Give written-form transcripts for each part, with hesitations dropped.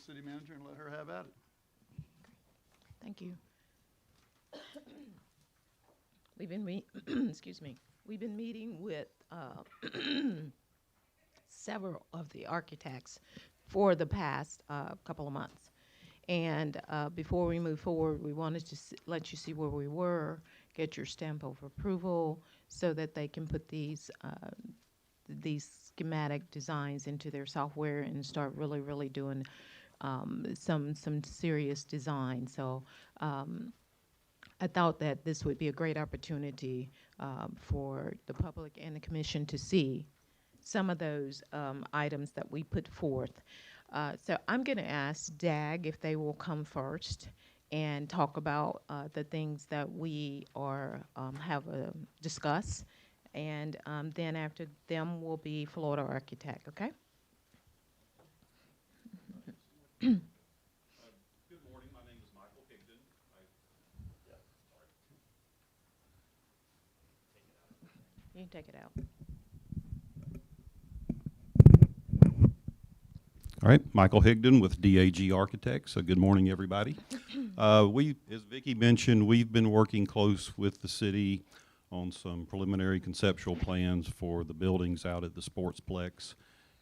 city manager and let her have at it. Thank you. We've been excuse me. We've been meeting with several of the architects for the past couple of months. And before we move forward, we wanted to let you see where we were, get your stamp of approval so that they can put these schematic designs into their software and start really doing some serious design. So I thought that this would be a great opportunity for the public and the commission to see some of those items that we put forth. So I'm going to ask DAG if they will come first and talk about the things that we are have discussed, and then after them will be Florida Architect. Okay. Good morning. My name is Michael Higdon. You can take it out. All right, Michael Higdon with DAG Architects. So good morning, everybody. As Vicki mentioned, we've been working close with the city on some preliminary conceptual plans for the buildings out at the Sportsplex.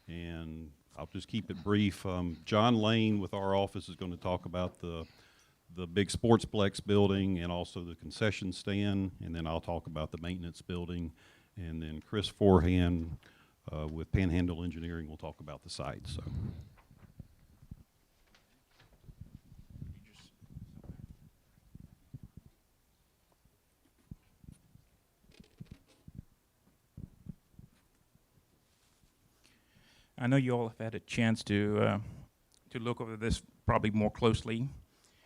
And I'll just keep it brief. John Lane with our office is going to talk about the big Sportsplex building and also the concession stand. And then I'll talk about the maintenance building. And then Chris Forehand with Panhandle Engineering will talk about the site. So. I know you all have had a chance to look over this probably more closely,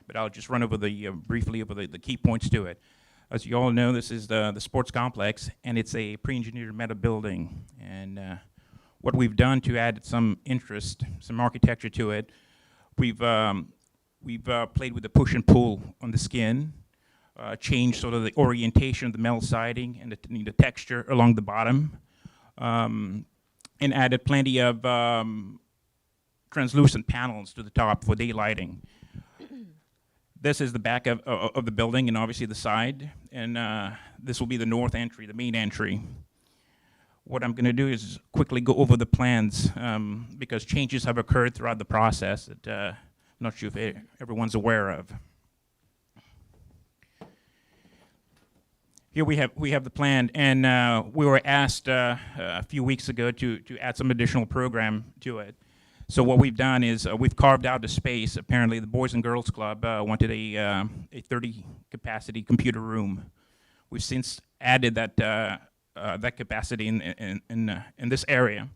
but I'll just run over briefly over the key points to it. As you all know, this is the sports complex, and it's a pre-engineered metal building. And what we've done to add some interest, some architecture to it, we've played with the push and pull on the skin, changed sort of the orientation of the metal siding and the texture along the bottom. And added plenty of translucent panels to the top for daylighting. This is the back of the building and obviously the side. And this will be the north entry, the main entry. What I'm going to do is quickly go over the plans because changes have occurred throughout the process that I'm not sure if everyone's aware of. Here we have the plan, and we were asked a few weeks ago to add some additional program to it. So what we've done is we've carved out the space. Apparently, the Boys and Girls Club wanted a 30 capacity computer room. We've since added that capacity in this area,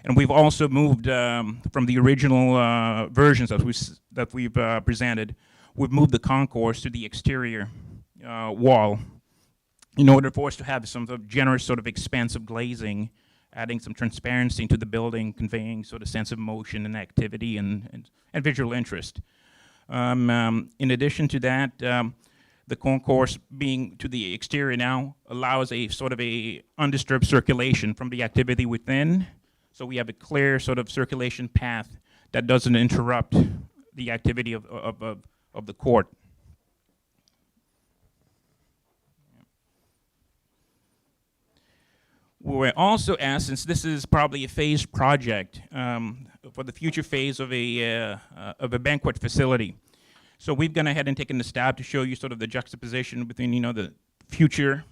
and we've also moved from the original versions that we've presented. We've moved the concourse to the exterior wall, in order for us to have some sort of generous sort of expansive glazing, adding some transparency into the building, conveying sort of sense of motion and activity and visual interest. In addition to that, the concourse being to the exterior now allows a sort of a undisturbed circulation from the activity within. So we have a clear sort of circulation path that doesn't interrupt the activity of the court. We were also asked, since this is probably a phased project, for the future phase of a banquet facility. So we've gone ahead and taken the stab to show you sort of the juxtaposition between, the future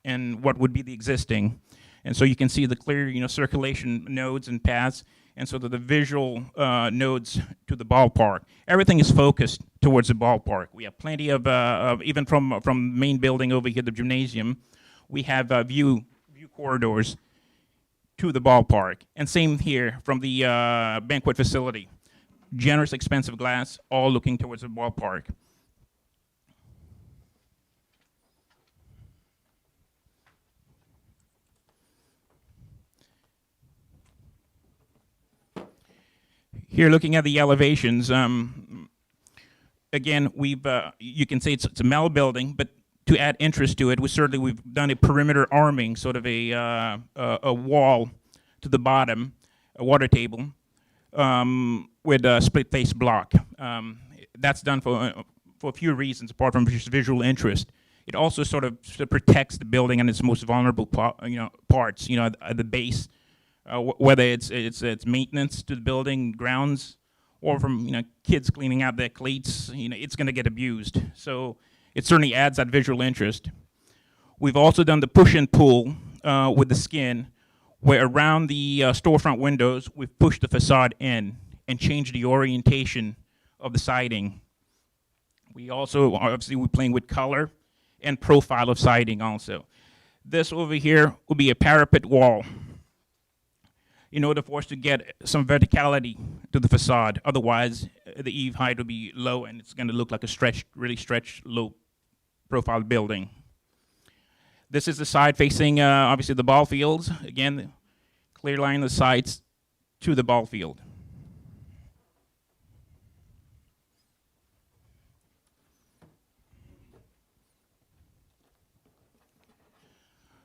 and what would be the existing. And so you can see the clear, circulation nodes and paths, and sort of the visual nodes to the ballpark. Everything is focused towards the ballpark. We have plenty of even from the main building over here, the gymnasium, we have view corridors to the ballpark. And same here from the banquet facility. Generous, expensive glass, all looking towards the ballpark. Here, looking at the elevations, again, you can say it's a metal building, but to add interest to it, we've done a perimeter arming, sort of a wall to the bottom, a water table, with a split face block. That's done for a few reasons, apart from just visual interest. It also sort of protects the building and its most vulnerable parts, at the base, whether it's maintenance to the building, grounds, or from kids cleaning out their cleats. It's going to get abused. So it certainly adds that visual interest. We've also done the push and pull with the skin, where around the storefront windows, we've pushed the facade in and changed the orientation of the siding. We also, obviously, we're playing with color and profile of siding also. This over here will be a parapet wall in order for us to get some verticality to the facade. Otherwise, the eave height will be low and it's going to look like a really stretched, low profile building. This is the side facing, obviously, the ball fields. Again, clear line the sides to the ball field.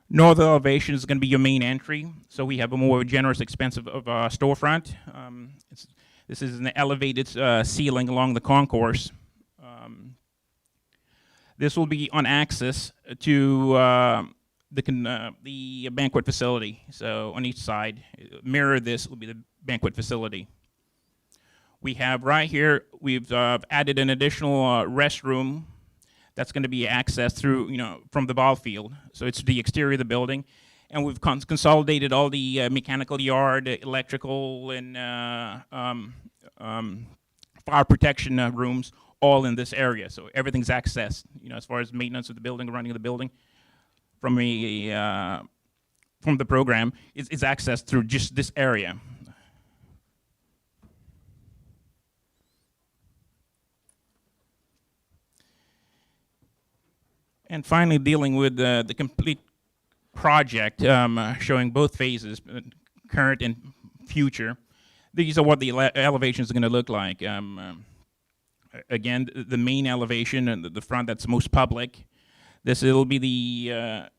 North elevation is going to be your main entry, so we have a more generous, expensive storefront. This is an elevated ceiling along the concourse. This will be on access to the banquet facility. So on each side, mirror this will be the banquet facility. We have right here, we've added an additional restroom that's going to be accessed through, from the ball field. So it's the exterior of the building. And we've consolidated all the mechanical yard, electrical, and fire protection rooms all in this area. So everything's accessed, as far as maintenance of the building, running of the building, from the program, is accessed through just this area. And finally, dealing with the complete project, showing both phases, current and future. These are what the elevations are going to look like. Again, the main elevation and the front that's most public. This will be the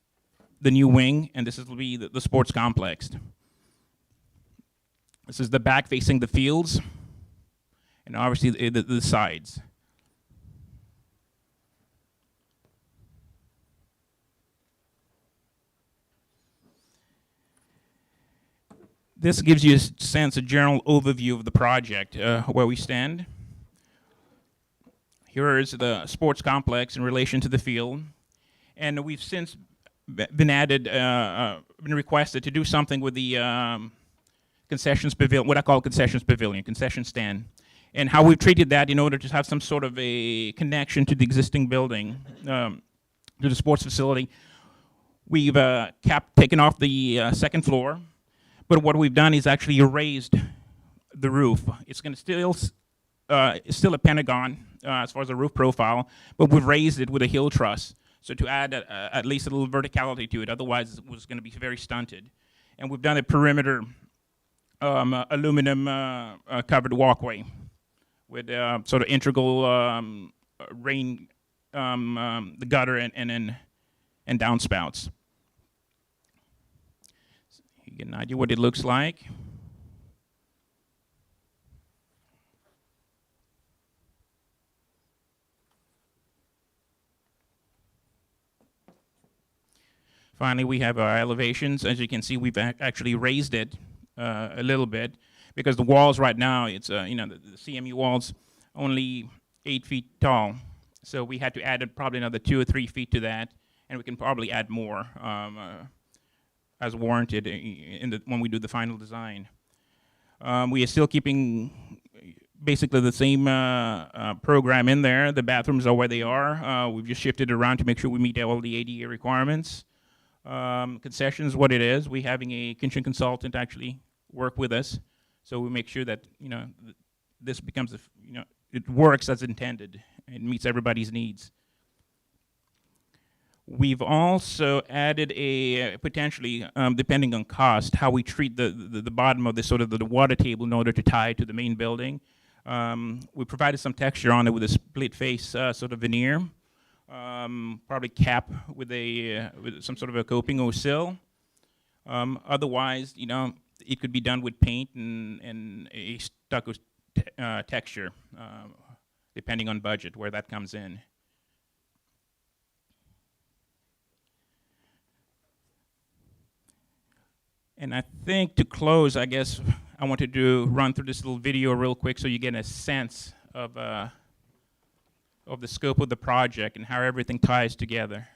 new wing, and this will be the sports complex. This is the back facing the fields, and obviously the sides. This gives you a sense, a general overview of the project, where we stand. Here is the sports complex in relation to the field. And we've since been requested to do something with the concessions pavilion, what I call concessions pavilion, concession stand. And how we've treated that in order to have some sort of a connection to the existing building, to the sports facility. We've taken off the second floor. But what we've done is actually erased the roof. It's going to it's still a pentagon as far as the roof profile, but we've raised it with a hill truss, so to add at least a little verticality to it. Otherwise, it was going to be very stunted. And we've done a perimeter aluminum covered walkway with sort of integral rain, the gutter and downspouts. Get an idea what it looks like. Finally, we have our elevations. As you can see, we've actually raised it a little bit because the walls right now, it's the CMU walls only 8 feet tall. So we had to add probably another 2 or 3 feet to that, and we can probably add more as warranted when we do the final design. We are still keeping basically the same program in there. The bathrooms are where they are. We've just shifted around to make sure we meet all the ADA requirements. Concessions, what it is, we having a kitchen consultant actually work with us, so we make sure that this becomes it works as intended and meets everybody's needs. We've also added a potentially, depending on cost, how we treat the bottom of the sort of the water table in order to tie it to the main building. We provided some texture on it with a split face sort of veneer, probably cap with some sort of a coping or sill. Otherwise, it could be done with paint and a stucco texture, depending on budget, where that comes in. And I think to close, I guess I wanted to run through this little video real quick so you get a sense of the scope of the project and how everything ties together.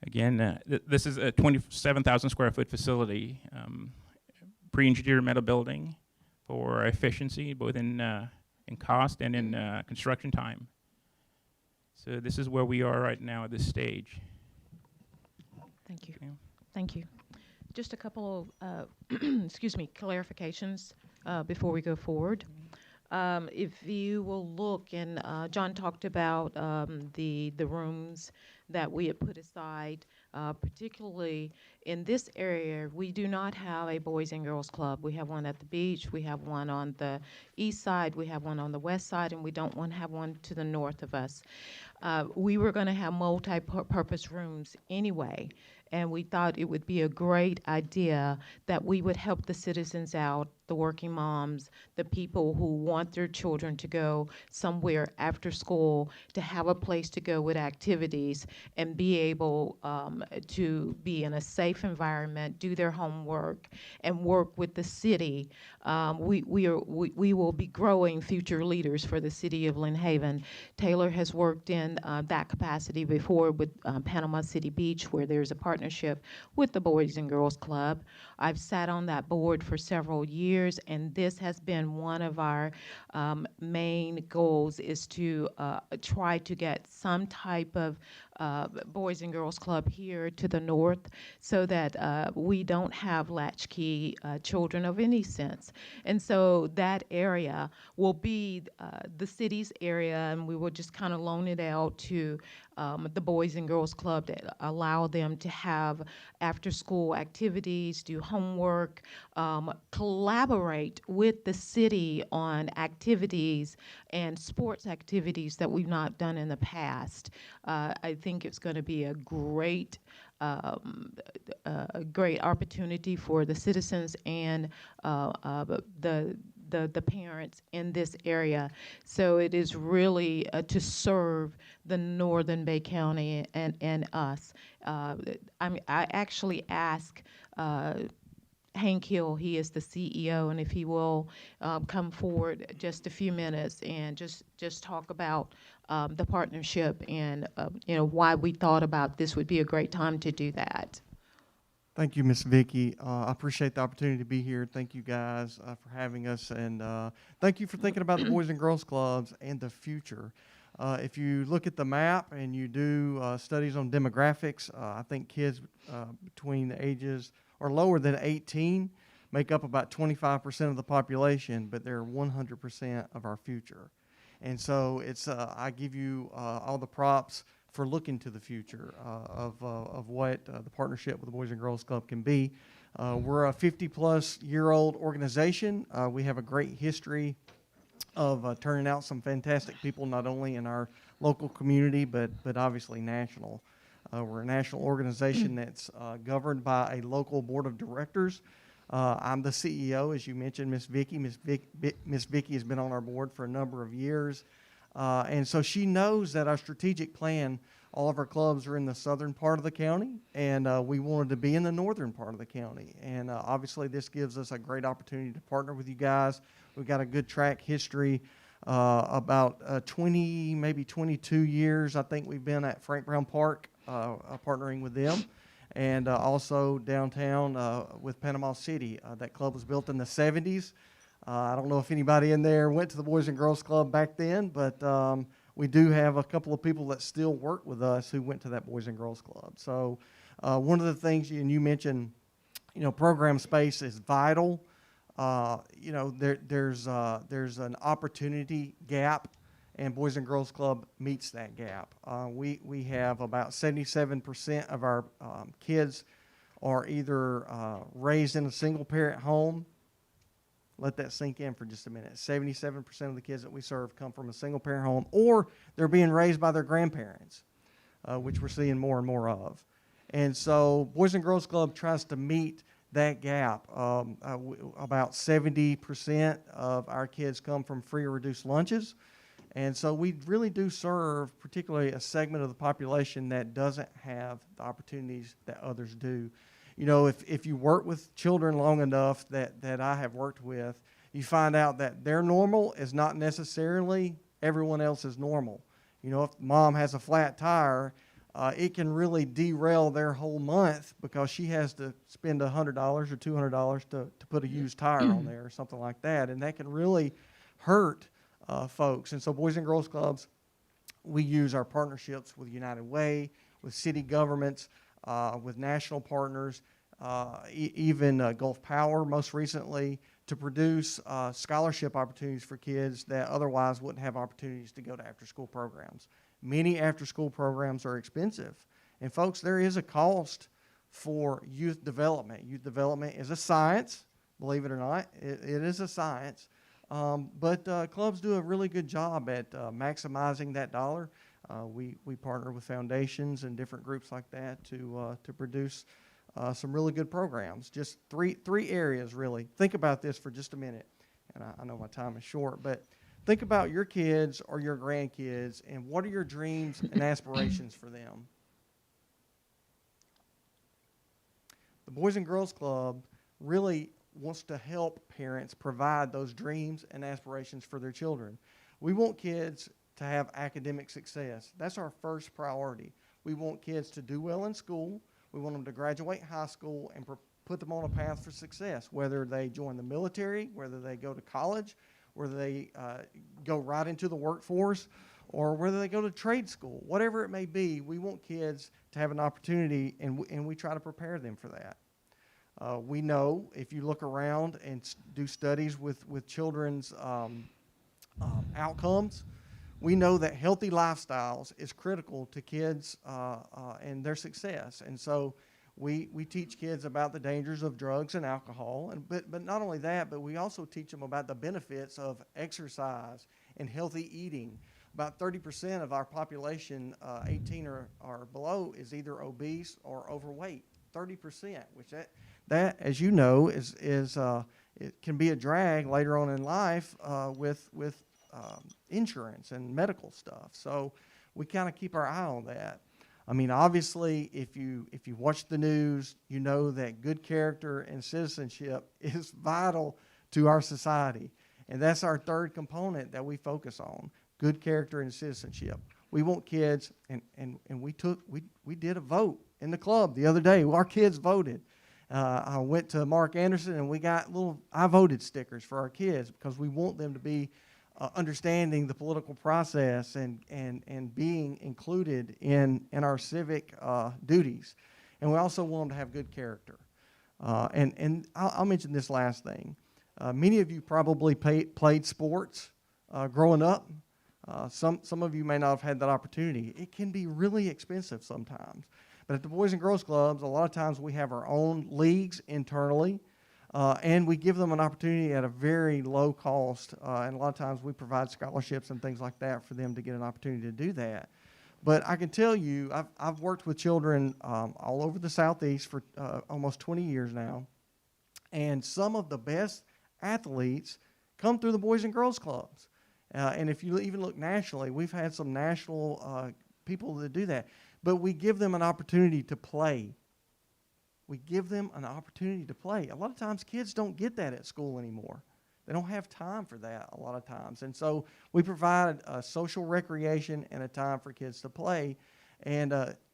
Again, this is a 27,000 square foot facility, pre-engineered metal building for efficiency, both in cost and in construction time. So this is where we are right now at this stage. Thank you. Okay. Thank you. Just a couple of, excuse me, clarifications before we go forward. If you will look, and John talked about the rooms that we had put aside, particularly in this area, we do not have a Boys and Girls Club. We have one at the beach, we have one on the east side, we have one on the west side, and we don't want to have one to the north of us. We were going to have multi-purpose rooms anyway, and we thought it would be a great idea that we would help the citizens out, the working moms, the people who want their children to go somewhere after school, to have a place to go with activities and be able to be in a safe environment, do their homework, and work with the city. We will be growing future leaders for the city of Lynn Haven. Taylor has worked in that capacity before with Panama City Beach, where there's a partnership with the Boys and Girls Club. I've sat on that board for several years, and this has been one of our main goals, is to try to get some type of Boys and Girls Club here to the north, so that we don't have latchkey children of any sense. And so that area will be the city's area, and we will just kind of loan it out to the Boys and Girls Club to allow them to have after-school activities, do homework, collaborate with the city on activities and sports activities that we've not done in the past. I think it's going to be a great opportunity for the citizens and the parents in this area. So it is really to serve the Northern Bay County and us. I actually asked Hank Hill, he is the CEO, and if he will come forward just a few minutes and just talk about the partnership and why we thought about this would be a great time to do that. Thank you, Miss Vicki. I appreciate the opportunity to be here. Thank you guys for having us, and thank you for thinking about the Boys and Girls Clubs and the future. If you look at the map and you do studies on demographics, I think kids between the ages or lower than 18 make up about 25% of the population, but they're 100% of our future. And so it's I give you all the props for looking to the future of what the partnership with the Boys and Girls Club can be. We're a 50-plus-year-old organization. We have a great history of turning out some fantastic people, not only in our local community, but obviously national. We're a national organization that's governed by a local board of directors. I'm the CEO, as you mentioned, Miss Vicki. Miss Vicki has been on our board for a number of years. And so she knows that our strategic plan All of our clubs are in the southern part of the county, and we wanted to be in the northern part of the county. And obviously, this gives us a great opportunity to partner with you guys. We've got a good track history. About 20, maybe 22 years, I think we've been at Frank Brown Park, partnering with them. And also downtown with Panama City. That club was built in the 70s. I don't know if anybody in there went to the Boys and Girls Club back then, but we do have a couple of people that still work with us who went to that Boys and Girls Club. So one of the things, and you mentioned, program space is vital. There's an opportunity gap, and Boys and Girls Club meets that gap. We have about 77% of our kids are either raised in a single-parent home. Let that sink in for just a minute. 77% of the kids that we serve come from a single-parent home, or they're being raised by their grandparents, which we're seeing more and more of. And so Boys and Girls Club tries to meet that gap. About 70% of our kids come from free or reduced lunches. And so we really do serve particularly a segment of the population that doesn't have the opportunities that others do. If you work with children long enough that I have worked with, you find out that their normal is not necessarily everyone else's normal. If mom has a flat tire, it can really derail their whole month because she has to spend $100 or $200 to put a used tire on there or something like that. And that can really hurt folks. And so Boys and Girls Clubs, we use our partnerships with United Way, with city governments, with national partners, even Gulf Power most recently, to produce scholarship opportunities for kids that otherwise wouldn't have opportunities to go to after-school programs. Many after-school programs are expensive. And folks, there is a cost for youth development. Youth development is a science, believe it or not. It is a science. But clubs do a really good job at maximizing that dollar. We partner with foundations and different groups like that to produce some really good programs. Just three areas, really. Think about this for just a minute. And I know my time is short, but think about your kids or your grandkids and what are your dreams and aspirations for them. The Boys and Girls Club really wants to help parents provide those dreams and aspirations for their children. We want kids to have academic success. That's our first priority. We want kids to do well in school. We want them to graduate high school and put them on a path for success, whether they join the military, whether they go to college, whether they go right into the workforce, or whether they go to trade school. Whatever it may be, we want kids to have an opportunity, and we try to prepare them for that. We know if you look around and do studies with children's outcomes, we know that healthy lifestyles is critical to kids and their success. And so we teach kids about the dangers of drugs and alcohol. But not only that, but we also teach them about the benefits of exercise and healthy eating. About 30% of our population, 18 or below, is either obese or overweight. 30%, which that as you know, is it can be a drag later on in life with insurance and medical stuff. So we kind of keep our eye on that. I mean, obviously, if you watch the news, you know that good character and citizenship is vital to our society, and that's our third component that we focus on: good character and citizenship. We want kids, and we did a vote in the club the other day. Our kids voted. I went to Mark Anderson, and we got little "I voted" stickers for our kids because we want them to be understanding the political process and being included in our civic duties. And we also want them to have good character. And I'll mention this last thing. Many of you probably played sports growing up. Some of you may not have had that opportunity. It can be really expensive sometimes. But at the Boys and Girls Clubs, a lot of times we have our own leagues internally, and we give them an opportunity at a very low cost. And a lot of times we provide scholarships and things like that for them to get an opportunity to do that. But I can tell you, I've worked with children all over the Southeast for almost 20 years now, and some of the best athletes come through the Boys and Girls Clubs. And if you even look nationally, we've had some national people that do that. But we give them an opportunity to play. We give them an opportunity to play. A lot of times kids don't get that at school anymore. They don't have time for that a lot of times. And so we provide a social recreation and a time for kids to play. And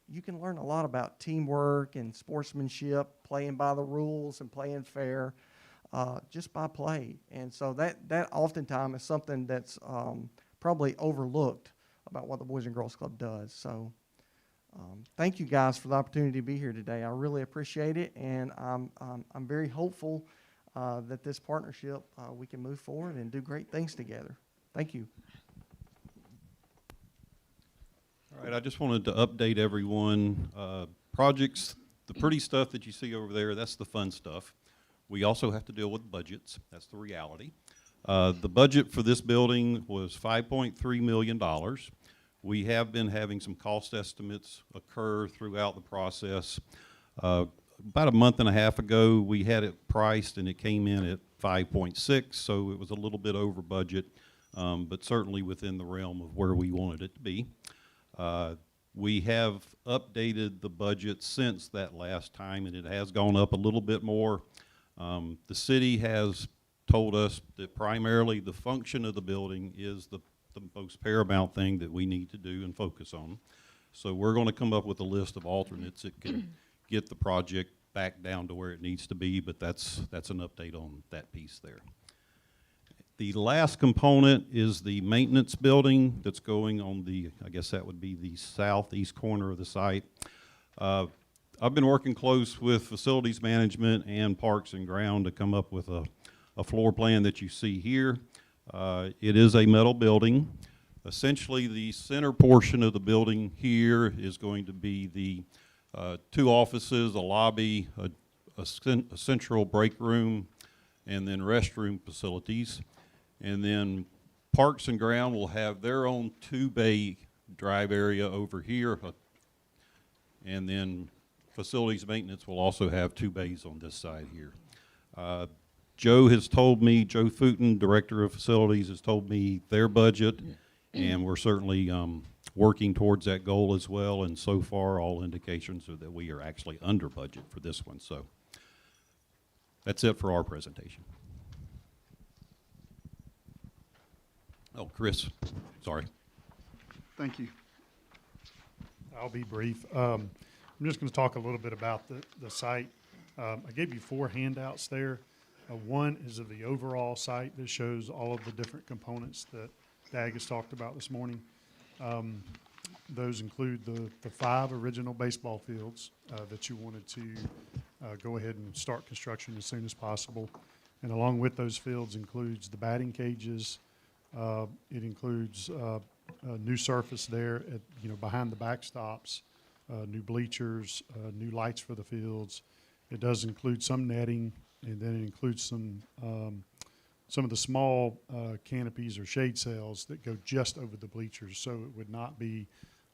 you can learn a lot about teamwork and sportsmanship, playing by the rules and playing fair just by play. And so that oftentimes is something that's probably overlooked about what the Boys and Girls Club does. So thank you guys for the opportunity to be here today. I really appreciate it, and I'm very hopeful that this partnership, we can move forward and do great things together. Thank you. All right, I just wanted to update everyone. Projects, the pretty stuff that you see over there, that's the fun stuff. We also have to deal with budgets. That's the reality. The budget for this building was $5.3 million. We have been having some cost estimates occur throughout the process. About a month and a half ago, we had it priced and it came in at 5.6, so it was a little bit over budget, but certainly within the realm of where we wanted it to be. We have updated the budget since that last time, and it has gone up a little bit more. The city has told us that primarily the function of the building is the most paramount thing that we need to do and focus on. So we're going to come up with a list of alternates that can get the project back down to where it needs to be, but that's an update on that piece there. The last component is the maintenance building that's going on the, I guess that would be the southeast corner of the site. I've been working close with facilities management and parks and ground to come up with a floor plan that you see here. It is a metal building. Essentially, the center portion of the building here is going to be the two offices, a lobby, a central break room, and then restroom facilities. And then Parks and Ground will have their own two-bay drive area over here. And then Facilities Maintenance will also have two bays on this side here. Joe has told me, Joe Footen, Director of Facilities, has told me their budget, and we're certainly working towards that goal as well. And so far, all indications are that we are actually under budget for this one. So that's it for our presentation. Oh, Chris, sorry. Thank you. I'll be brief. I'm just going to talk a little bit about the site. I gave you 4 handouts there. One is of the overall site that shows all of the different components that DAG has talked about this morning. Those include the 5 original baseball fields that you wanted to go ahead and start construction as soon as possible. And along with those fields includes the batting cages. It includes a new surface there at, behind the backstops, new bleachers, new lights for the fields. It does include some netting, and then it includes some of the small canopies or shade sails that go just over the bleachers, so it would not be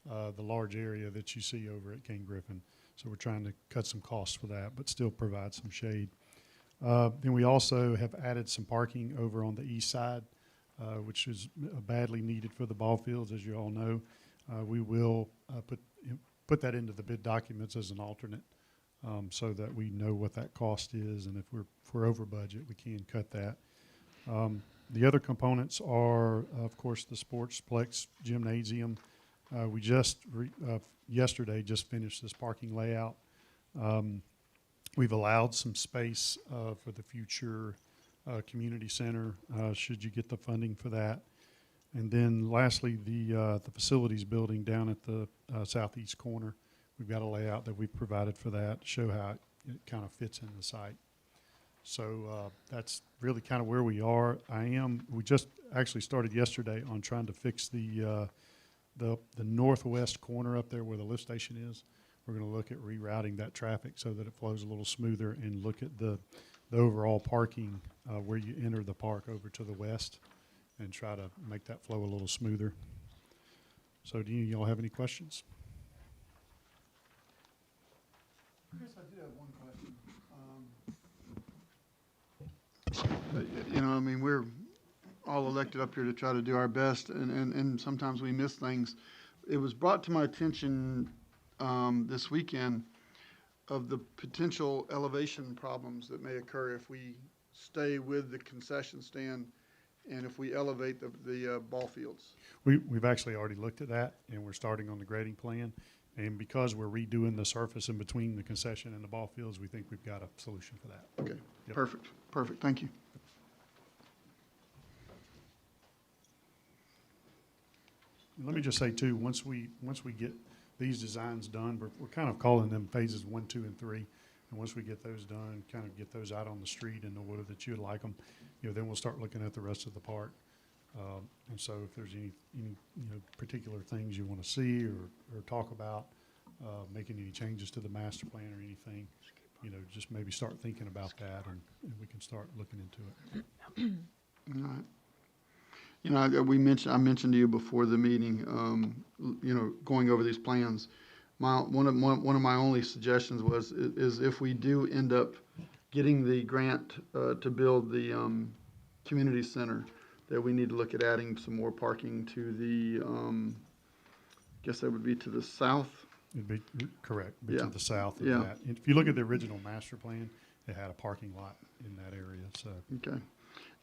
the large area that you see over at King Griffin. So we're trying to cut some costs for that, but still provide some shade. Then we also have added some parking over on the east side, which is badly needed for the ball fields, as you all know. We will put that into the bid documents as an alternate, so that we know what that cost is, and if we're over budget, we can cut that. The other components are, of course, the Sportsplex Gymnasium. We just yesterday just finished this parking layout. We've allowed some space for the future community center, should you get the funding for that. And then lastly, the facilities building down at the southeast corner. We've got a layout that we've provided for that to show how it kind of fits in the site. So that's really kind of where we are. We just actually started yesterday on trying to fix the northwest corner up there where the lift station is. We're going to look at rerouting that traffic so that it flows a little smoother, and look at the overall parking where you enter the park over to the west, and try to make that flow a little smoother. So do y'all have any questions? Chris, I do have one question. We're all elected up here to try to do our best, and sometimes we miss things. it was brought to my attention this weekend of the potential elevation problems that may occur if we stay with the concession stand and if we elevate the ball fields. We've actually already looked at that, and we're starting on the grading plan. And because we're redoing the surface in between the concession and the ball fields, we think we've got a solution for that. Okay, Yep. perfect, perfect, thank you. And let me just say too, once we get these designs done, we're kind of calling them phases 1, 2, and 3. And once we get those done, kind of get those out on the street in the order that you'd like them, then we'll start looking at the rest of the park. And so if there's any particular things you want to see or talk about, making any changes to the master plan or anything, just maybe start thinking about that, and we can start looking into it. All right. I mentioned to you before the meeting, going over these plans. One of my only suggestions is if we do end up getting the grant to build the community center, that we need to look at adding some more parking to the, guess that would be to the south. It'd be correct, be to Yeah. the south of Yeah. that. And if you look at the original master plan, it had a parking lot in that area, so. Okay.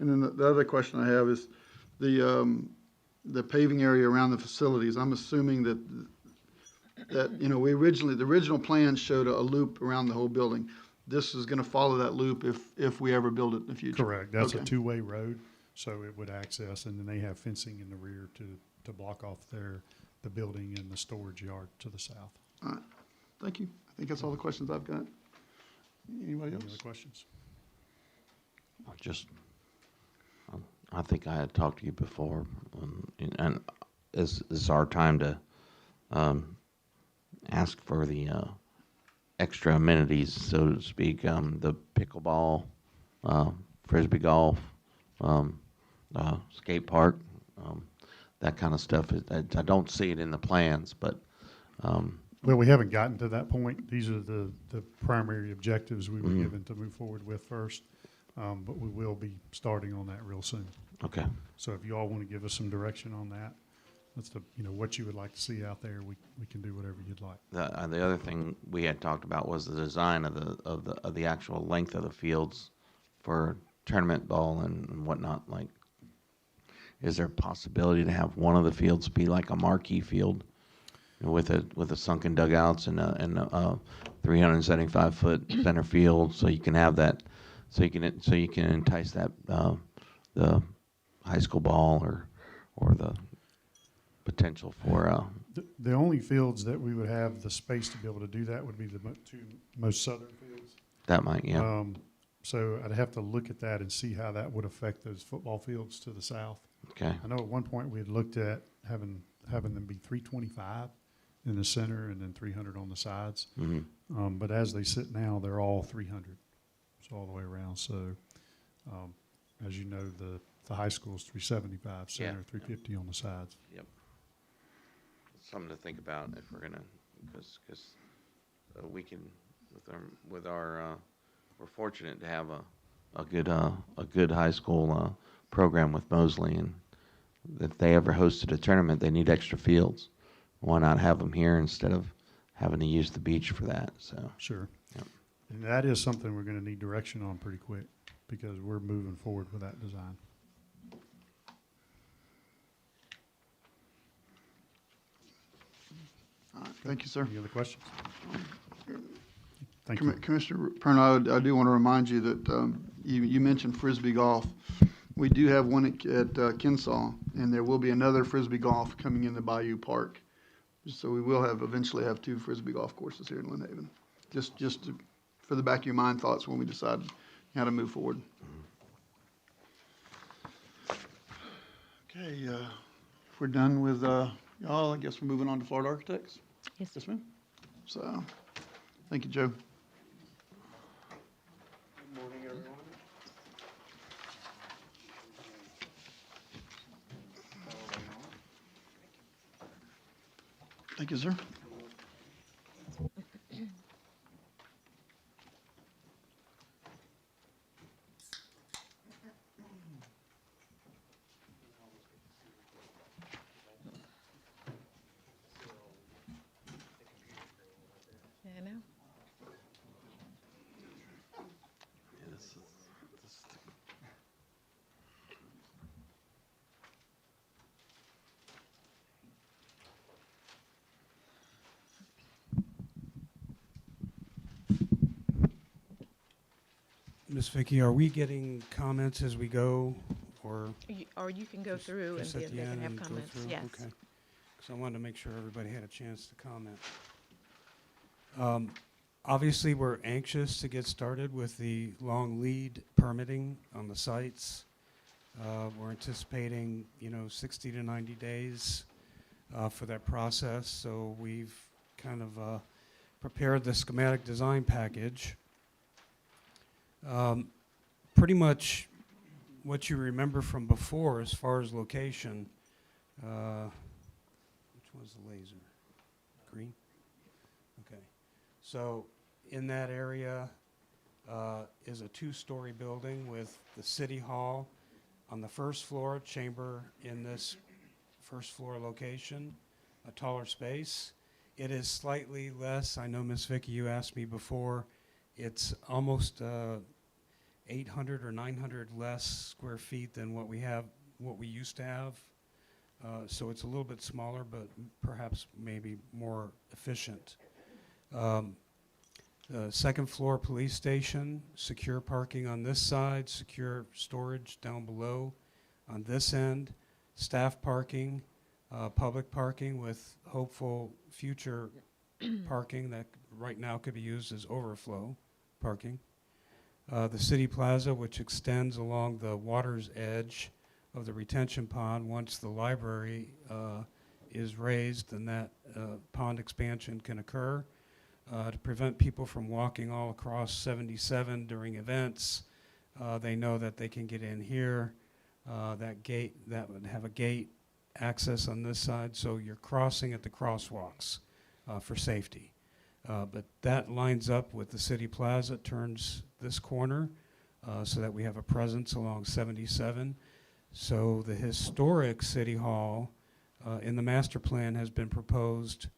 And then the other question I have is the paving area around the facilities. I'm assuming that the original plan showed a loop around the whole building. This is gonna follow that loop if we ever build it in the future. Correct, that's a Okay. two-way road, so it would access, and then they have fencing in the rear to block off the building and the storage yard to the south. All right, thank you. I think that's all the questions I've got. Anybody Any other else? questions? I think I had talked to you before, and this is our time to ask for the extra amenities, so to speak, the pickleball, frisbee golf, skate park, that kind of stuff. I don't see it in the plans, but Well, we haven't gotten to that point. These are the primary objectives we were Mhm. given to move forward with first, but we will be starting on that real soon. okay. So if you all want to give us some direction on that, that's what you would like to see out there, we can do whatever you'd like. The other thing we had talked about was the design of the actual length of the fields for tournament ball and whatnot. Like, is there a possibility to have one of the fields be like a marquee field with a sunken dugouts and a 375-foot center field, so you can have that, so you can entice that the high school ball or the potential for The only fields that we would have the space to be able to do that would be the two most southern fields. that might, yeah. So I'd have to look at that and see how that would affect those football fields to the south. Okay. I know at one point we had looked at having them be 325 in the center and then 300 on the sides. Mm-hmm. But as they sit now, they're all 300, so all the way around. So, as you know, the high school is 375 center, Yeah. 350 on the sides. Yep. Something to think about if we're gonna, because we can with our we're fortunate to have a good high school program with Mosley, and if they ever hosted a tournament, they need extra fields. Why not have them here instead of having to use the beach for that? So Sure. Yep. And that is something we're going to need direction on pretty quick because we're moving forward with that design. All right, thank you, sir. Any other questions? Thank you. Commissioner Perna, I do want to remind you that you mentioned frisbee golf. We do have one at Kensaw, and there will be another frisbee golf coming in the Bayou Park. So we will eventually have two frisbee golf courses here in Lynn Haven. For the back of your mind thoughts when we decide how to move forward. Okay, if we're done with y'all, I guess we're moving on to Florida Architects. Yes. Yes, ma'am. So, thank you, Joe. Good morning, everyone. Thank you, sir. Ms. Vicky, are we getting comments as we go, or Or you can go just- through and just then at the they can end have and go comments, through? yes. Okay. Because I wanted to make sure everybody had a chance to comment. Obviously, we're anxious to get started with the long lead permitting on the sites. We're anticipating, 60 to 90 days for that process. So we've kind of prepared the schematic design package. Pretty much what you remember from before as far as location. Which one's the laser? Green? Okay. So in that area is a two-story building with the city hall on the first floor, chamber in this first floor location, a taller space. It is slightly less. I know, Ms. Vicky, you asked me before. It's almost 800 or 900 less square feet than what we used to have. So it's a little bit smaller, but perhaps maybe more efficient. The second floor police station, secure parking on this side, secure storage down below on this end, staff parking, public parking with hopeful future parking that right now could be used as overflow parking. The city plaza, which extends along the water's edge of the retention pond. Once the library is raised, then that pond expansion can occur. To prevent people from walking all across 77 during events, they know that they can get in here. That would have a gate access on this side, so you're crossing at the crosswalks for safety. But that lines up with the city plaza, turns this corner so that we have a presence along 77. So the historic city hall in the master plan has been proposed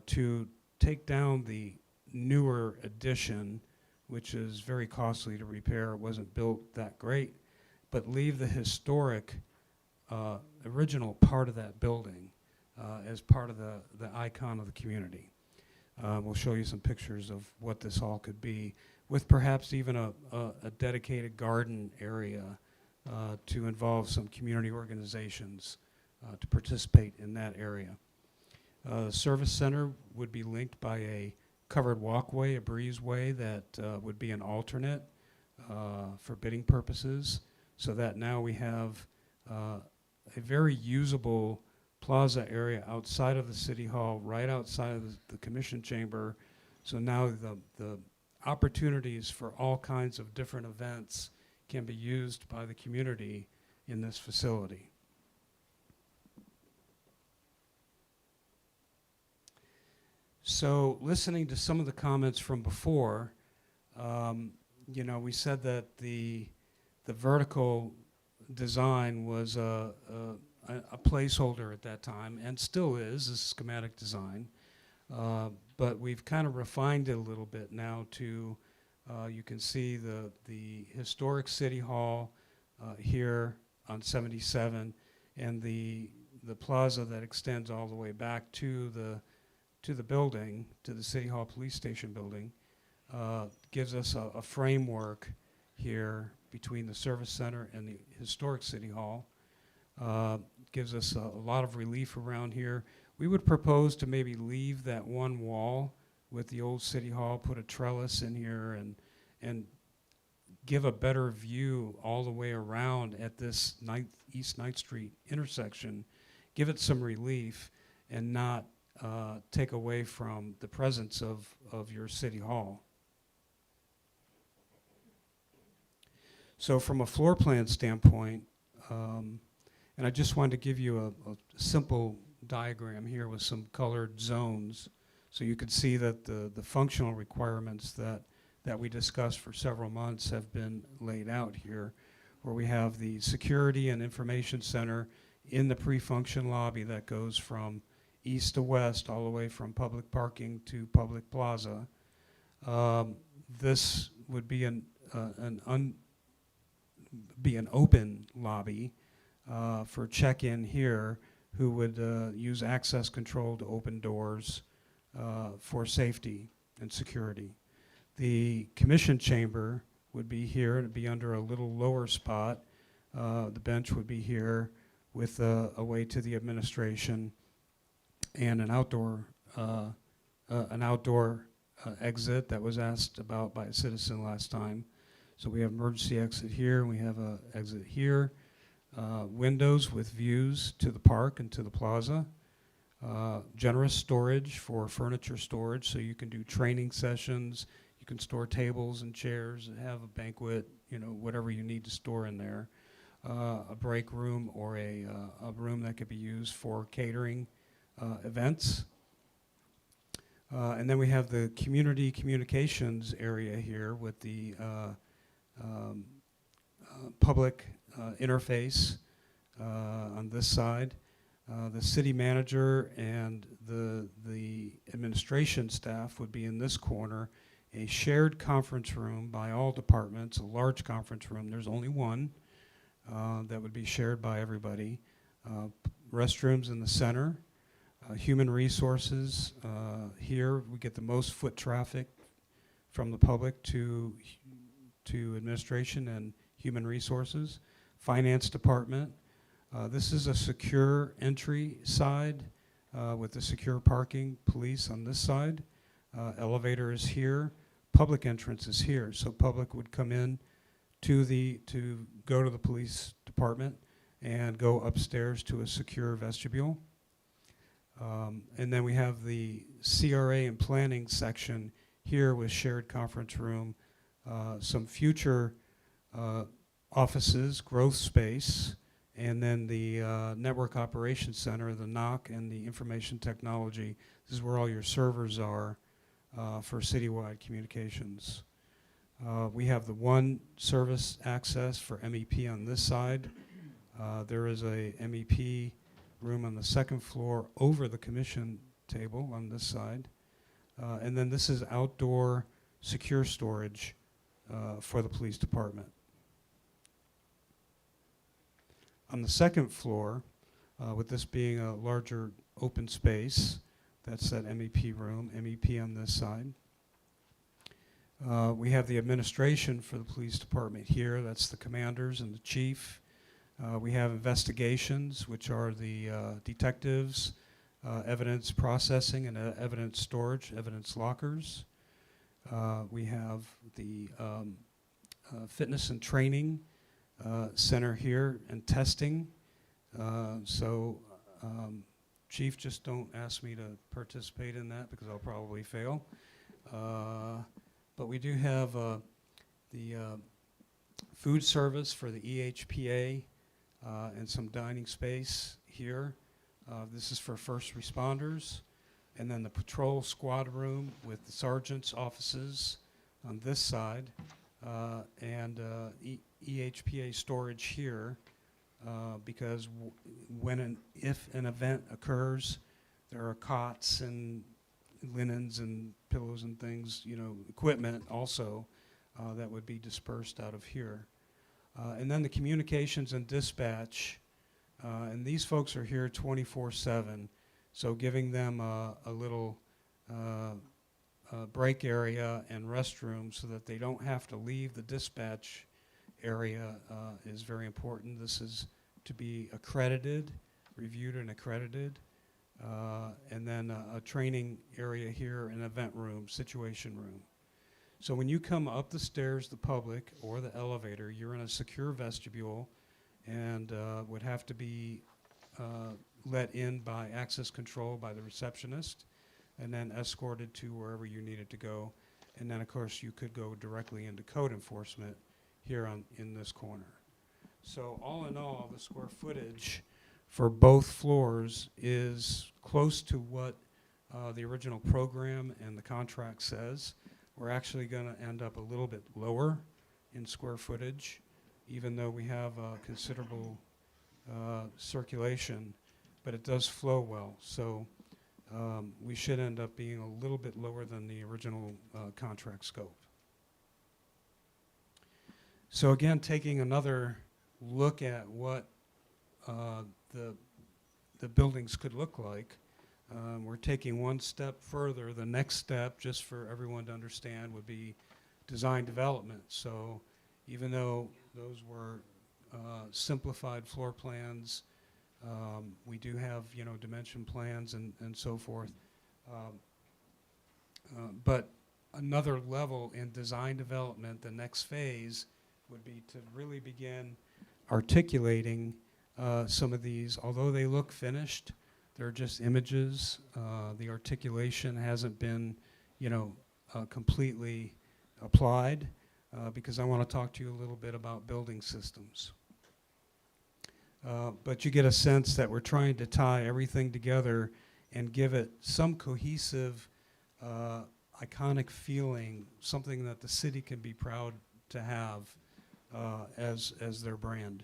to take down the newer addition, which is very costly to repair. It wasn't built that great, but leave the historic original part of that building as part of the icon of the community. We'll show you some pictures of what this all could be, with perhaps even a dedicated garden area to involve some community organizations to participate in that area. The service center would be linked by a covered walkway, a breezeway that would be an alternate for bidding purposes, so that now we have a very usable plaza area outside of the city hall, right outside of the commission chamber. So now the opportunities for all kinds of different events can be used by the community in this facility. So listening to some of the comments from before, we said that the vertical design was a placeholder at that time, and still is a schematic design. But we've kind of refined it a little bit now to, you can see the historic city hall here on 77, and the plaza that extends all the way back to the building, to the City Hall Police Station building, gives us a framework here between the service center and the historic City Hall. Gives us a lot of relief around here. We would propose to maybe leave that one wall with the old City Hall, put a trellis in here, and give a better view all the way around at this East 9th Street intersection. Give it some relief and not take away from the presence of your city hall. So from a floor plan standpoint, and I just wanted to give you a simple diagram here with some colored zones so you could see that the functional requirements that we discussed for several months have been laid out here, where we have the security and information center in the pre-function lobby that goes from east to west, all the way from public parking to public plaza. This would be an open lobby for check-in here, who would use access control to open doors for safety and security. The commission chamber would be here. It'd be under a little lower spot. The bench would be here with a way to the administration and an outdoor exit that was asked about by a citizen last time. So we have emergency exit here, and we have a exit here. Windows with views to the park and to the plaza. Generous storage for furniture storage, so you can do training sessions, you can store tables and chairs, and have a banquet, whatever you need to store in there. A break room or a room that could be used for catering events. And then we have the community communications area here with the public interface on this side. The city manager and the administration staff would be in this corner. A shared conference room by all departments, a large conference room. There's only one that would be shared by everybody. Restrooms in the center. Human resources here. We get the most foot traffic from the public to administration and human resources. Finance department. This is a secure entry side with the secure parking, police on this side. Elevator is here. Public entrance is here. So public would come in to go to the police department and go upstairs to a secure vestibule. And then we have the CRA and planning section here with shared conference room, some future offices, growth space, and then the Network Operations Center, the NOC, and the information technology. This is where all your servers are for citywide communications. We have the one service access for MEP on this side. There is a MEP room on the second floor over the commission table on this side. And then this is outdoor secure storage for the police department. On the second floor, with this being a larger open space, that's that MEP room, MEP on this side. We have the administration for the police department here. That's the commanders and the chief. We have investigations, which are the detectives, evidence processing and evidence storage, evidence lockers. We have the fitness and training center here and testing. Chief, just don't ask me to participate in that because I'll probably fail. But we do have the food service for the EHPA and some dining space here. This is for first responders. And then the patrol squad room with the sergeant's offices on this side and EHPA storage here because if an event occurs, there are cots and linens and pillows and things, equipment also that would be dispersed out of here. And then the communications and dispatch, and these folks are here 24/7, so giving them a little break area and restroom so that they don't have to leave the dispatch area is very important. This is to be accredited, reviewed and accredited. And then a training area here, an event room, situation room. So when you come up the stairs, the public or the elevator, you're in a secure vestibule and would have to be let in by access control by the receptionist and then escorted to wherever you needed to go. And then, of course, you could go directly into code enforcement here in this corner. So all in all, the square footage for both floors is close to what the original program and the contract says. We're actually going to end up a little bit lower in square footage, even though we have considerable circulation, but it does flow well. So we should end up being a little bit lower than the original contract scope. So again, taking another look at what the buildings could look like, we're taking one step further. The next step, just for everyone to understand, would be design development. So even though those were simplified floor plans, we do have, you know, dimension plans and so forth. But another level in design development, the next phase would be to really begin articulating some of these. Although they look finished, they're just images. The articulation hasn't been, you know, completely applied, because I want to talk to you a little bit about building systems. But you get a sense that we're trying to tie everything together and give it some cohesive, iconic feeling, something that the city can be proud to have as their brand.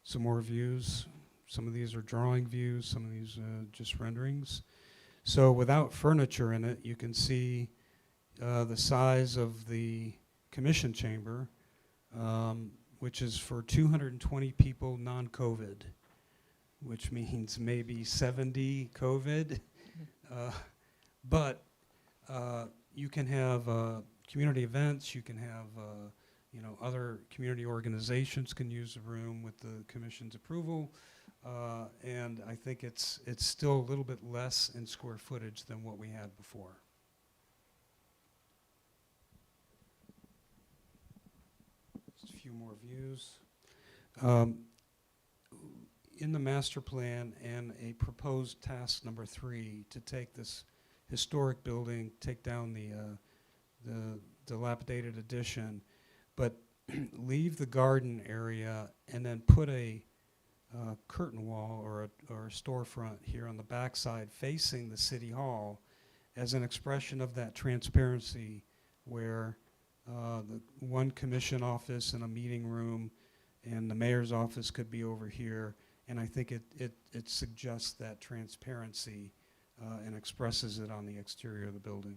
Some more views. Some of these are drawing views, some of these just renderings. So without furniture in it, you can see the size of the commission chamber, which is for 220 people non-COVID, which means maybe 70 COVID. But you can have community events, you can have you know, other community organizations can use the room with the commission's approval, and I think it's still a little bit less in square footage than what we had before. Just a few more views. In the master plan and a proposed task number 3 to take this historic building, take down the dilapidated addition, but leave the garden area and then put a curtain wall or a storefront here on the backside facing the city hall as an expression of that transparency, where the one commission office and a meeting room and the mayor's office could be over here. And I think it suggests that transparency and expresses it on the exterior of the building.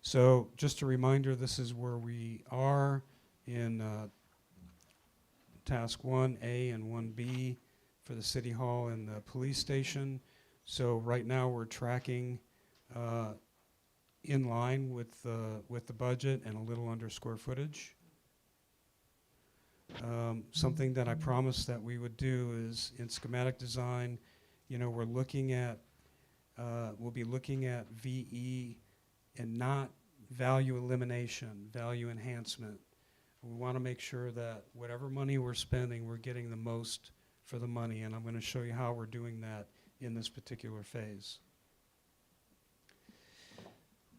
So just a reminder, this is where we are in task 1A and 1B for the city hall and the police station. So right now we're tracking in line with the budget and a little under square footage. Something that I promised that we would do is in schematic design, you know, we're looking at, we'll be looking at VE and not value elimination, value enhancement. We want to make sure that whatever money we're spending, we're getting the most for the money, and I'm going to show you how we're doing that in this particular phase.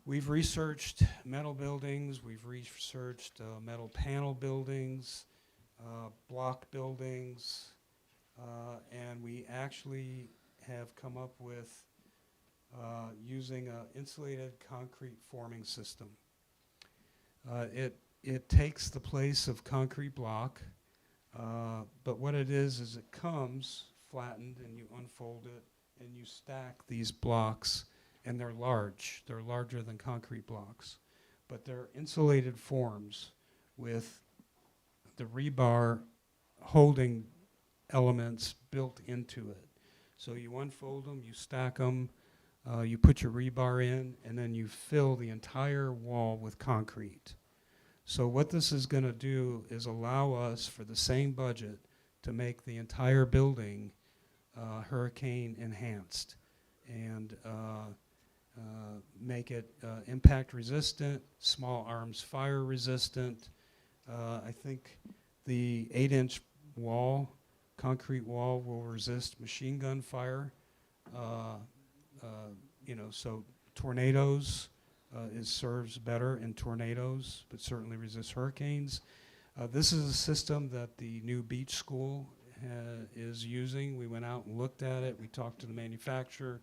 We've researched metal buildings, we've researched metal panel buildings, block buildings, and we actually have come up with using an insulated concrete forming system. It takes the place of concrete block, but what it is it comes flattened and you unfold it and you stack these blocks, and they're large. They're larger than concrete blocks, but they're insulated forms with the rebar holding elements built into it. So you unfold them, you stack them, you put your rebar in, and then you fill the entire wall with concrete. So what this is going to do is allow us, for the same budget, to make the entire building hurricane enhanced and make it impact resistant, small arms fire resistant. I think the 8-inch wall, concrete wall, will resist machine gun fire. You know, so tornadoes, it serves better in tornadoes, but certainly resists hurricanes. This is a system that the new beach school is using. We went out and looked at it. We talked to the manufacturer.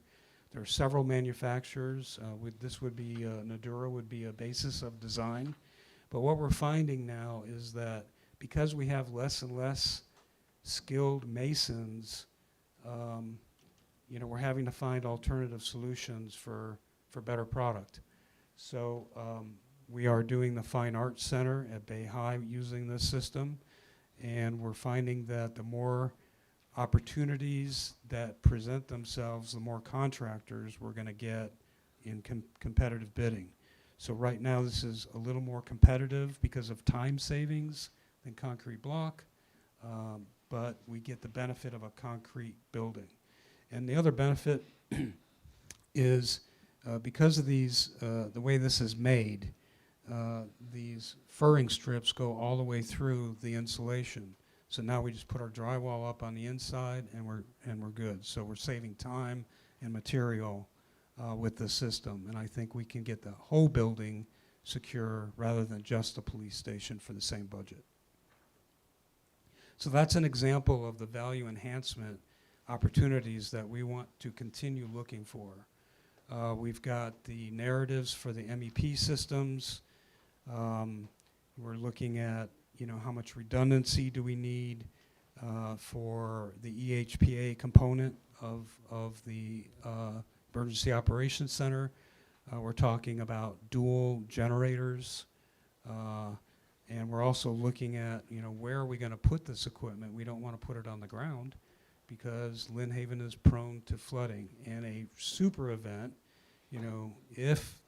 There are several manufacturers. This would be, Nadura would be a basis of design. But what we're finding now is that because we have less and less skilled masons, you know, we're having to find alternative solutions for better product. So we are doing the Fine Arts Center at Bay High using this system, and we're finding that the more opportunities that present themselves, the more contractors we're going to get in competitive bidding. So right now, this is a little more competitive because of time savings than concrete block, but we get the benefit of a concrete building. And the other benefit is because of these, the way this is made, these furring strips go all the way through the insulation. So now we just put our drywall up on the inside and we're good. So we're saving time and material with the system. And I think we can get the whole building secure rather than just the police station for the same budget. So that's an example of the value enhancement opportunities that we want to continue looking for. We've got the narratives for the MEP systems. We're looking at, how much redundancy do we need for the EHPA component of the Emergency Operations Center. We're talking about dual generators. And we're also looking at, where are we going to put this equipment? We don't want to put it on the ground because Lynn Haven is prone to flooding. And a super event, if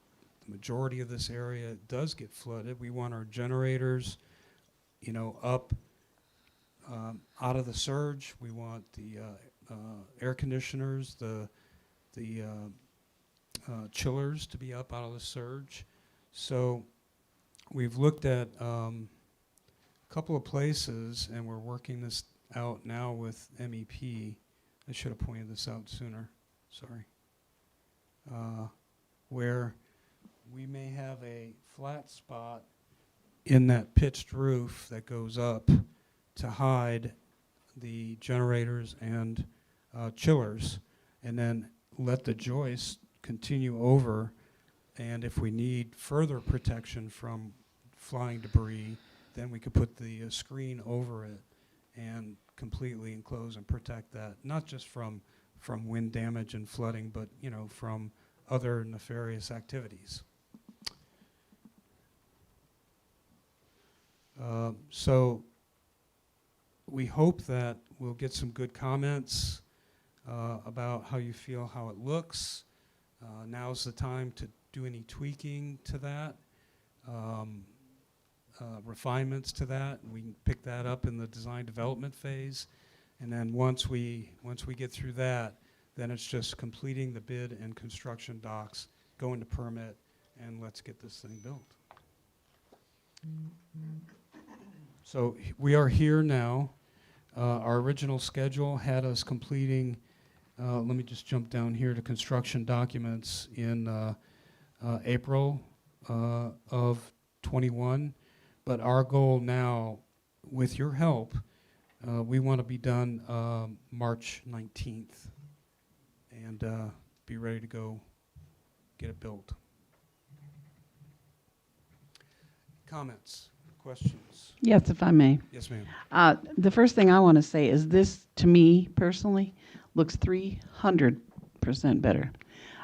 the majority of this area does get flooded, we want our generators, up out of the surge. We want the air conditioners, the chillers to be up out of the surge. So we've looked at a couple of places, and we're working this out now with MEP. I should have pointed this out sooner. Sorry. Where we may have a flat spot in that pitched roof that goes up to hide the generators and chillers, and then let the joist continue over. And if we need further protection from flying debris, then we could put the screen over it and completely enclose and protect that, not just from wind damage and flooding, but from other nefarious activities. So we hope that we'll get some good comments about how you feel, how it looks. Now's the time to do any tweaking to that, refinements to that. We can pick that up in the design development phase. And then once we get through that, then it's just completing the bid and construction docs, going to permit, and let's get this thing built. So we are here now. Our original schedule had us completing, let me just jump down here to construction documents in April of 21. But our goal now, with your help, we want to be done March 19th and be ready to go get it built. Comments, questions? Yes, if I may. Yes, ma'am. The first thing I want to say is this, to me personally, looks 300% better.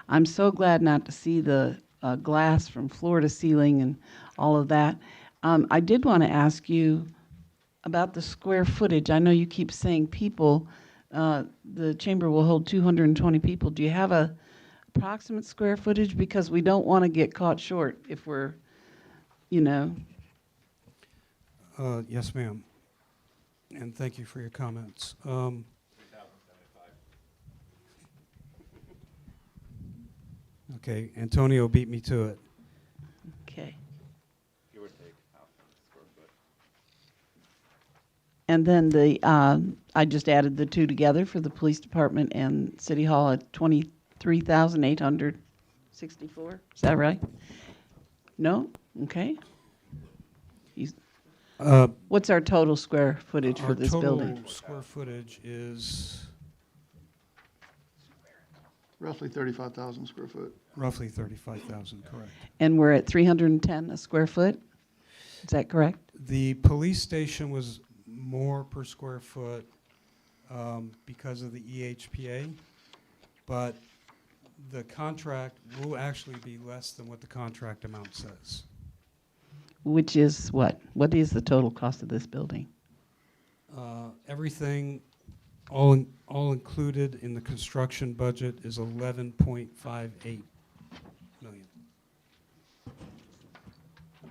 I'm so glad not to see the glass from floor to ceiling and all of that. I did want to ask you about the square footage. I know you keep saying people, the chamber will hold 220 people. Do you have a approximate square footage? Because we don't want to get caught short if we're, Yes, ma'am. And thank you for your comments. Okay, Antonio beat me to it. Okay. And then I just added the two together for the police department and city hall at 23,864. Is that right? No? Okay. What's our total square footage for this building? Our total square footage is Roughly 35,000 square foot. roughly 35,000, correct. And we're at 310 a square foot? Is that correct? The police station was more per square foot because of the EHPA, but the contract will actually be less than what the contract amount says. Which is what? What is the total cost of this building? Everything all included in the construction budget is 11.58 million.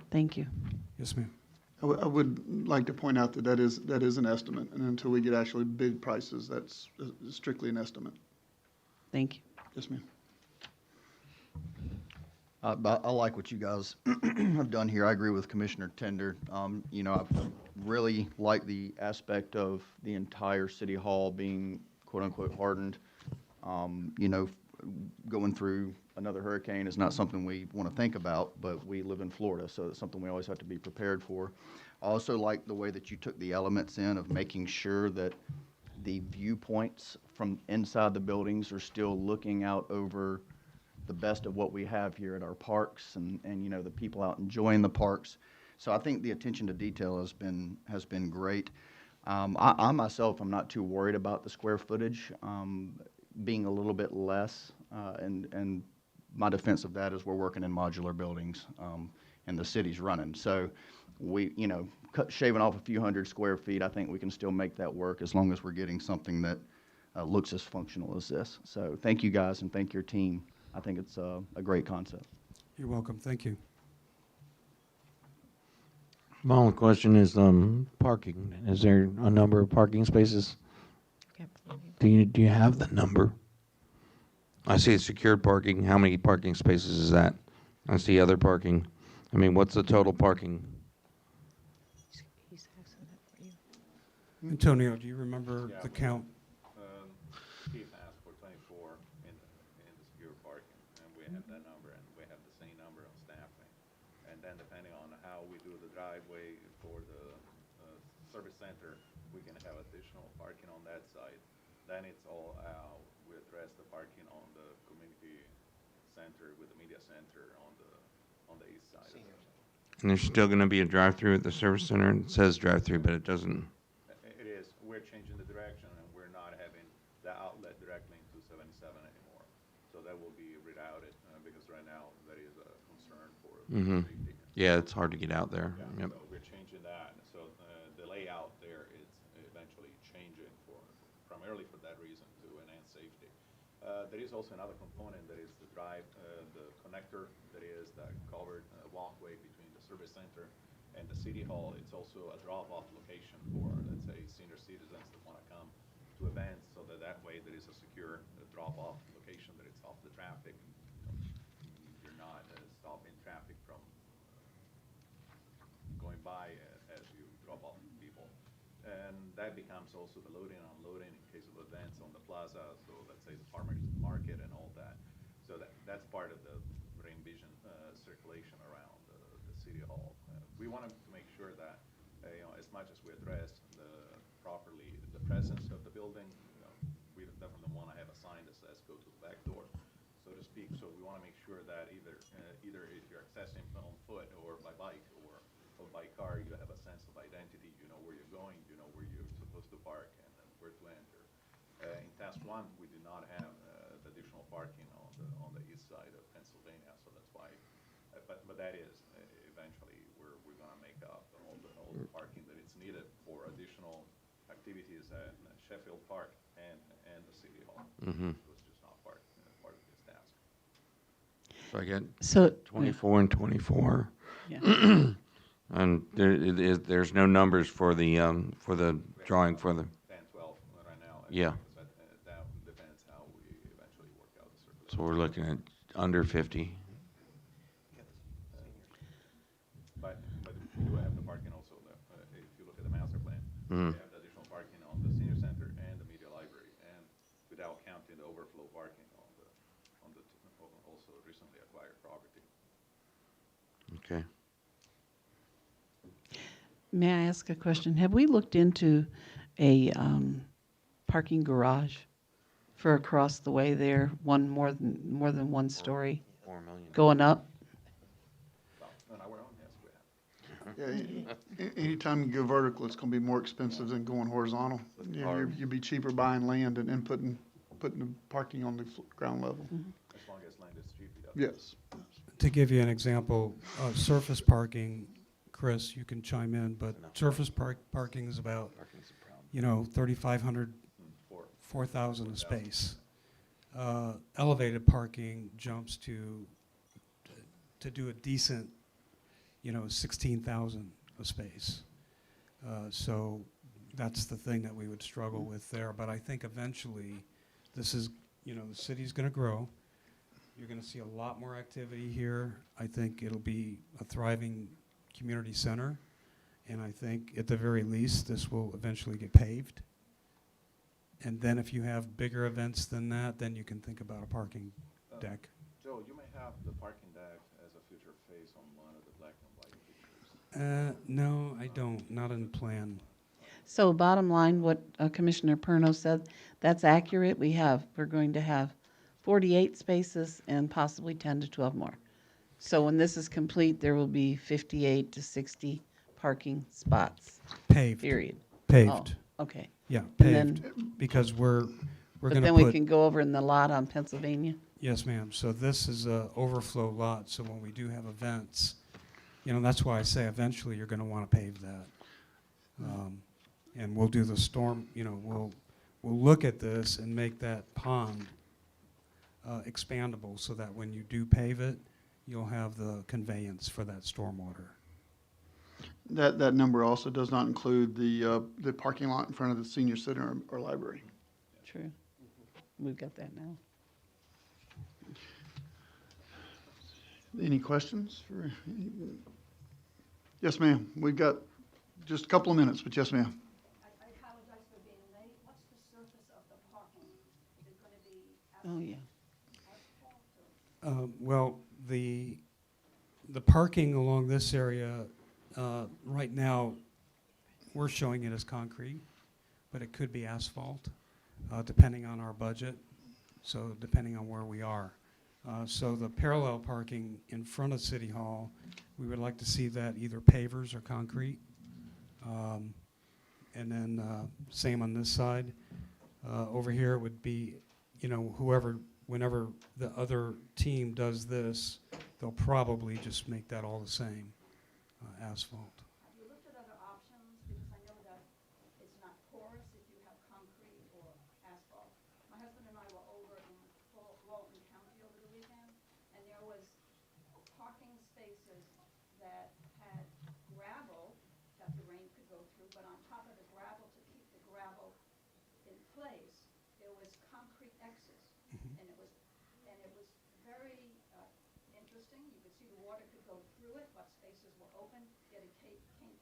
Thank you. Yes, ma'am. I would like to point out that that is an estimate, and until we get actually bid prices, that's strictly an estimate. Thank you. Yes, ma'am. But I like what you guys have done here. I agree with Commissioner Tender. You know, I really like the aspect of the entire city hall being quote-unquote hardened. You know, going through another hurricane is not something we want to think about, but we live in Florida, so it's something we always have to be prepared for. I also like the way that you took the elements in of making sure that the viewpoints from inside the buildings are still looking out over the best of what we have here at our parks and you know, the people out enjoying the parks. So I think the attention to detail has been great. I myself, I'm not too worried about the square footage being a little bit less, and my defense of that is we're working in modular buildings, and the city's running. So we, you know, shaving off a few hundred square feet, I think we can still make that work as long as we're getting something that looks as functional as this. So thank you guys and thank your team. I think it's a great concept. You're welcome. Thank you. My only question is parking. Is there a number of parking spaces? Do you have the number? I see secured parking. How many parking spaces is that? I see other parking. I mean, what's the total parking? He's asking that for you. Antonio, do you remember the count? Chief asked for 24 in the secure parking, and we have that number, and we have the same number of staffing. And then depending on how we do the driveway for the service center, we can have additional parking on that side. Then it's all out. We address the parking on the community center with the media center on the east side. And there's still going to be a drive-through at the service center. It says drive-through, but it doesn't. It is. We're changing the direction, and we're not having the outlet directly into 77 anymore. So that will be rerouted because right now that is a concern for safety. Yeah, it's hard to get out there. Yeah, Yep. so we're changing that. So the layout there is eventually changing primarily for that reason to enhance safety. There is also another component that is the the connector that is the covered walkway between the service center and the city hall. It's also a drop-off location for, let's say, senior citizens that want to come to events, so that way there is a secure drop-off location that it's off the traffic. You're not stopping traffic from going by as you drop off people. And that becomes also the loading and unloading in case of events on the plaza, so let's say the farmer's market and all that. So that's part of the re-envision circulation around the city hall. We wanted to make sure that, you know, as much as we address properly the presence of the building, you know, we definitely want to have a sign that says go to the back door, so to speak. So we want to make sure that either if you're accessing on foot or by bike or by car, you have a sense of identity. You know where you're going, you know where you're supposed to park, and where to enter. In task 1, we did not have the additional parking on the east side of Pennsylvania, so that's why. But that is eventually we're going to make up all the parking that is needed for additional activities at Sheffield Park and the city hall. It was just not part of this task. So I get So 24 and 24. Yeah. And there's no numbers for the drawing for the. 10, 12 right now. Yeah. But that depends how we eventually work out the circulation. So we're looking at under 50. But we do have the parking also. If you look at the master plan, we have the additional parking on the senior center and the media library, and without counting the overflow parking on the also recently acquired property. Okay. may I ask a question? Have we looked into a parking garage for across the way there, one more than one story 4 million. going up? Well, on our own, yes, we have. Yeah, anytime you go vertical, it's gonna be more expensive than going horizontal. You know, you'd be cheaper buying land and putting the parking on the ground level. As long as land is cheap, Yes. To give you an example, surface parking, Chris, you can chime in, but surface parking is about, you know, 3,500 4,000 a space. Elevated parking jumps to do a decent, 16,000 a space. So that's the thing that we would struggle with there. But I think eventually, this is, the city's going to grow. You're going to see a lot more activity here. I think it'll be a thriving community center. And I think at the very least, this will eventually get paved. And then if you have bigger events than that, then you can think about a parking deck. Joe, you may have the parking deck as a future phase on one of the black and white pictures. No, I don't, not in the plan. So bottom line, what Commissioner Perno said, that's accurate. We're going to have 48 spaces and possibly 10 to 12 more. So when this is complete, there will be 58 to 60 parking spots, Paved. period. Paved. Oh, okay. Yeah, And then- paved. Because we're But going to then we put, can go over in the lot on Pennsylvania. yes, ma'am. So this is a overflow lot. So when we do have events, that's why I say eventually you're going to want to pave that. And we'll do the storm, we'll look at this and make that pond expandable so that when you do pave it, you'll have the conveyance for that stormwater. That number also does not include the parking lot in front of the senior center or library. True. We've got that now. Any questions for? Yes, ma'am. We've got just a couple of minutes, but yes, ma'am. I apologize for being late. What's the surface of the parking? Is it going to be Oh, yeah. asphalt or? Well, the parking along this area, right now, we're showing it as concrete, but it could be asphalt, depending on our budget, so depending on where we are. So the parallel parking in front of City Hall, we would like to see that either pavers or concrete. And then same on this side. Over here it would be, whenever the other team does this, they'll probably just make that all the same, asphalt. Have you looked at other options? Because I know that it's not porous if you have concrete or asphalt. My husband and I were over in Walton County over the weekend, and there was parking spaces that had gravel that the rain could go through, but on top of the gravel, to keep the gravel in place, there was concrete X's. And it was very interesting. You could see the water could go through it, but spaces were open, yet it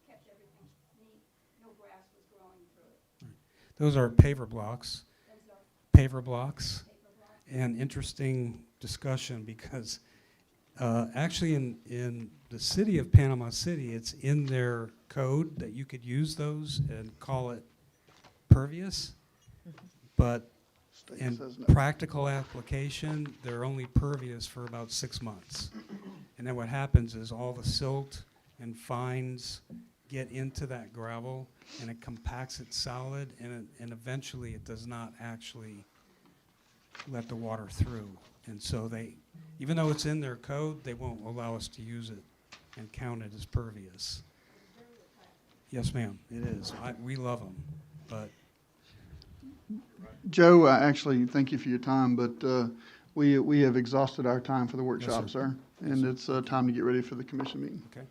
kept everything neat. No grass was growing through it. Those are paver blocks. Those are Paver blocks. paper blocks. And interesting discussion because actually in the city of Panama City, it's in their code that you could use those and call it pervious. But State in says no. practical application, they're only pervious for about 6 months. And then what happens is all the silt and fines get into that gravel and it compacts it solid and eventually it does not actually let the water through. And so even though it's in their code, they won't allow us to use it and count it as pervious. Yes, ma'am, it is. We love them, but Joe, actually, thank you for your time, but we have exhausted our time for the workshop, sir. sir. And it's time to get ready for the commission meeting. okay.